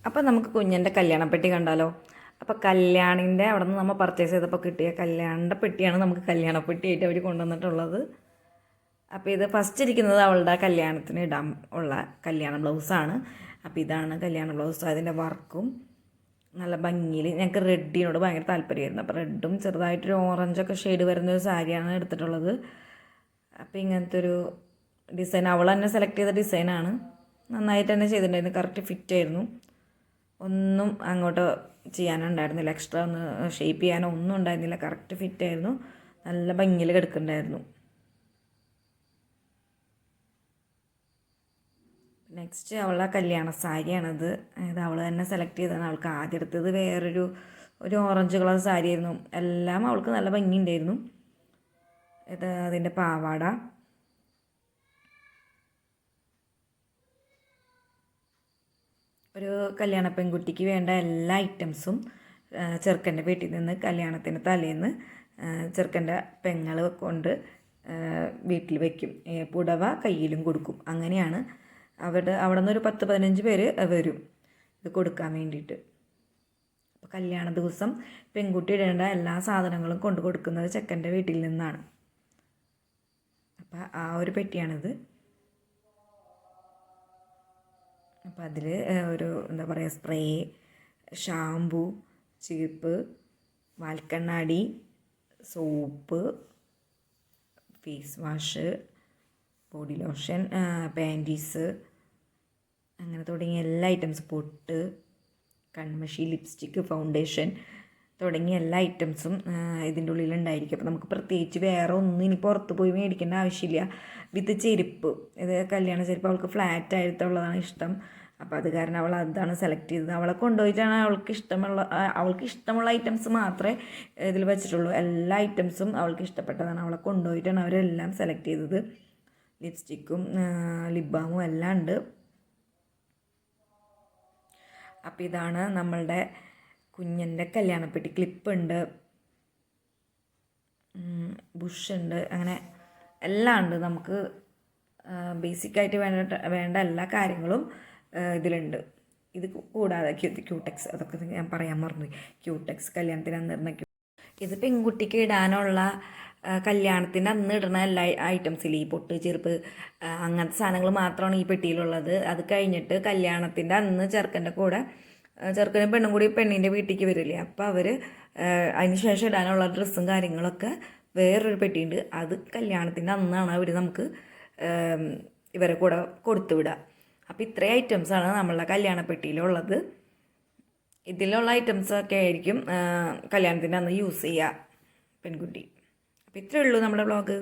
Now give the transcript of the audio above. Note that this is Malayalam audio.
അപ്പോൾ നമുക്ക് കുഞ്ഞിൻ്റെ കല്യാണപ്പെട്ടി കണ്ടാലോ. അപ്പോൾ കല്യാണിൻ്റെ അവിടെ നിന്ന് നമ്മൾ പർച്ചേസ് ചെയ്തപ്പോൾ കിട്ടിയ കല്യാണിൻ്റെ പെട്ടിയാണ് നമുക്ക് കല്യാണപ്പെട്ടിയായിട്ട് അവർ കൊണ്ടുവന്നിട്ടുള്ളത്. അപ്പോൾ ഇത് ഫസ്റ്റ് ഇരിക്കുന്നത് അവളുടെ കല്യാണത്തിന് ഇടാൻ ഉള്ള കല്യാണ ബ്ലൗസാണ്. അപ്പോൾ ഇതാണ് കല്യാണ ബ്ലൗസ്. അതിൻ്റെ വർക്കും നല്ല ഭംഗിയിൽ, ഞങ്ങൾക്ക് റെഡിനോട് ഭയങ്കര താല്പര്യമായിരുന്നു. അപ്പോൾ റെഡും ചെറുതായിട്ടൊരു ഓറഞ്ചൊക്കെ ഷെയ്ഡ് വരുന്നൊരു സാരിയാണ് എടുത്തിട്ടുള്ളത്. അപ്പോൾ ഇങ്ങനത്തെ ഒരു ഡിസൈൻ അവൾ തന്നെ സെലക്ട് ചെയ്ത ഡിസൈനാണ്. നന്നായിട്ട് തന്നെ ചെയ്തിട്ടുണ്ടായിരുന്നു, കറക്റ്റ് ഫിറ്റായിരുന്നു. ഒന്നും അങ്ങോട്ട് ചെയ്യാനുണ്ടായിരുന്നില്ല, എക്സ്ട്രാ ഒന്ന് ഷേപ്പ് ചെയ്യാനോ ഒന്നും ഉണ്ടായിരുന്നില്ല, കറക്റ്റ് ഫിറ്റായിരുന്നു. നല്ല ഭംഗിയിൽ കിടക്കുന്നുണ്ടായിരുന്നു. നെക്സ്റ്റ് അവളുടെ കല്യാണ സാരിയാണത്. ഇത് അവൾ തന്നെ സെലക്ട് ചെയ്തതാണ്. അവൾക്ക് ആദ്യം എടുത്തത് ഒരു ഓറഞ്ച് കളർ സാരിയായിരുന്നു. എല്ലാം അവൾക്ക് നല്ല ഭംഗിയുണ്ടായിരുന്നു. ഇത് അതിൻ്റെ പാവാട, ഒരു കല്യാണ പെൺകുട്ടിക്ക് വേണ്ട എല്ലാ ഐറ്റംസും ചെറുക്കൻ്റെ വീട്ടിൽ നിന്ന് കല്യാണത്തിന് തലേന്ന് ചെറുക്കൻ്റെ പെങ്ങൾ കൊണ്ട് വീട്ടിൽ വയ്ക്കും. പുടവ കയ്യിലും കൊടുക്കും. അങ്ങനെയാണ് അവിടെ നിന്ന് ഒരു 10-15 പേര് വരും ഇത് കൊടുക്കാൻ വേണ്ടിയിട്ട്. അപ്പോൾ കല്യാണ ദിവസം പെൺകുട്ടി ഇടേണ്ട എല്ലാ സാധനങ്ങളും കൊണ്ടു കൊടുക്കുന്നത് ചെക്കൻ്റെ വീട്ടിൽ നിന്നാണ്. അപ്പോൾ ആ ഒരു പെട്ടിയാണിത്. അപ്പോൾ അതിൽ ഒരു എന്താ പറയുക, സ്പ്രേ, ഷാമ്പു, ചീപ്പ്, വാൽക്കണ്ണാടി, soap, face wash, body lotion, panties, അങ്ങനെ തുടങ്ങിയ എല്ലാ ഐറ്റംസ്, പൊട്ട്, കൺമഷി, ലിപ്സ്റ്റിക്ക്, ഫൗണ്ടേഷൻ തുടങ്ങിയ എല്ലാ ഐറ്റംസും ഇതിൻ്റെ ഉള്ളിലുണ്ടായിരിക്കും. അപ്പോൾ നമുക്ക് പ്രത്യേകിച്ച് വേറെ ഒന്നും ഇനി പുറത്ത് പോയി മേടിക്കേണ്ട ആവശ്യമില്ല. വിത്ത് ചെരുപ്പ്, ഇത് കല്യാണ ചെരുപ്പ് അവൾക്ക് ഫ്ലാറ്റ് ആയിട്ടുള്ളതാണ് ഇഷ്ടം. അപ്പോൾ അത് കാരണം അവൾ അതാണ് സെലക്ട് ചെയ്തത്. അവളെ കൊണ്ടുപോയിട്ടാണ് അവൾക്ക് ഇഷ്ടമുള്ള ഐറ്റംസ് മാത്രമേ ഇതിൽ വെച്ചിട്ടുള്ളൂ. എല്ലാ ഐറ്റംസും അവൾക്ക് ഇഷ്ടപ്പെട്ടതാണ്. അവളെ കൊണ്ടുപോയിട്ടാണ് അവരെല്ലാം സെലക്ട് ചെയ്തത്. ലിപ്സ്റ്റിക്കും ലിപ് ബാമും എല്ലാം ഉണ്ട്. അപ്പോൾ ഇതാണ് നമ്മളുടെ കുഞ്ഞിൻ്റെ കല്യാണപ്പെട്ടി. ക്ലിപ്പുണ്ട്, ബുഷുണ്ട്, അങ്ങനെ എല്ലാം ഉണ്ട്. നമുക്ക് ബേസിക്കായിട്ട് വേണ്ട എല്ലാ കാര്യങ്ങളും ഇതിലുണ്ട്. ഇത് കൂടാതെ ക്യൂടെക്സ്, അതൊക്കെ ഞാൻ പറയാൻ മറന്നു. ക്യൂടെക്സ് കല്യാണത്തിന് അന്നിടുന്ന ഇത് പെൺകുട്ടിക്ക് ഇടാനുള്ള കല്യാണത്തിൻ്റെ അന്ന് ഇടുന്ന എല്ലാ ഐറ്റംസിൽ ഈ പൊട്ട്, ചെറുപ്പ്, അങ്ങനത്തെ സാധനങ്ങൾ മാത്രമാണ് ഈ പെട്ടിയിലുള്ളത്. അത് കഴിഞ്ഞിട്ട് കല്യാണത്തിൻ്റെ അന്ന് ചെറുക്കനും പെണ്ണും കൂടി പെണ്ണിൻ്റെ വീട്ടിലേക്ക് വരില്ലേ, അപ്പോൾ അവർ അതിന് ശേഷം ഇടാനുള്ള ഡ്രസ്സും കാര്യങ്ങളൊക്കെ വേറൊരു പെട്ടിയുണ്ട്. അത് കല്യാണത്തിൻ്റെ അന്നാണ് അവർ നമുക്ക് ഇവരെ കൂടെ കൊടുത്തു വിടുക. അപ്പോൾ ഇത്രയും ഐറ്റംസാണ് നമ്മളുടെ കല്യാണപ്പെട്ടിയിലുള്ളത്. ഇതിലുള്ള ഐറ്റംസൊക്കെ ആയിരിക്കും കല്യാണത്തിൻ്റെ അന്ന് യൂസ് ചെയ്യുക പെൺകുട്ടി. അപ്പോൾ ഇത്രയേ ഉള്ളൂ നമ്മുടെ വ്ളോഗ്.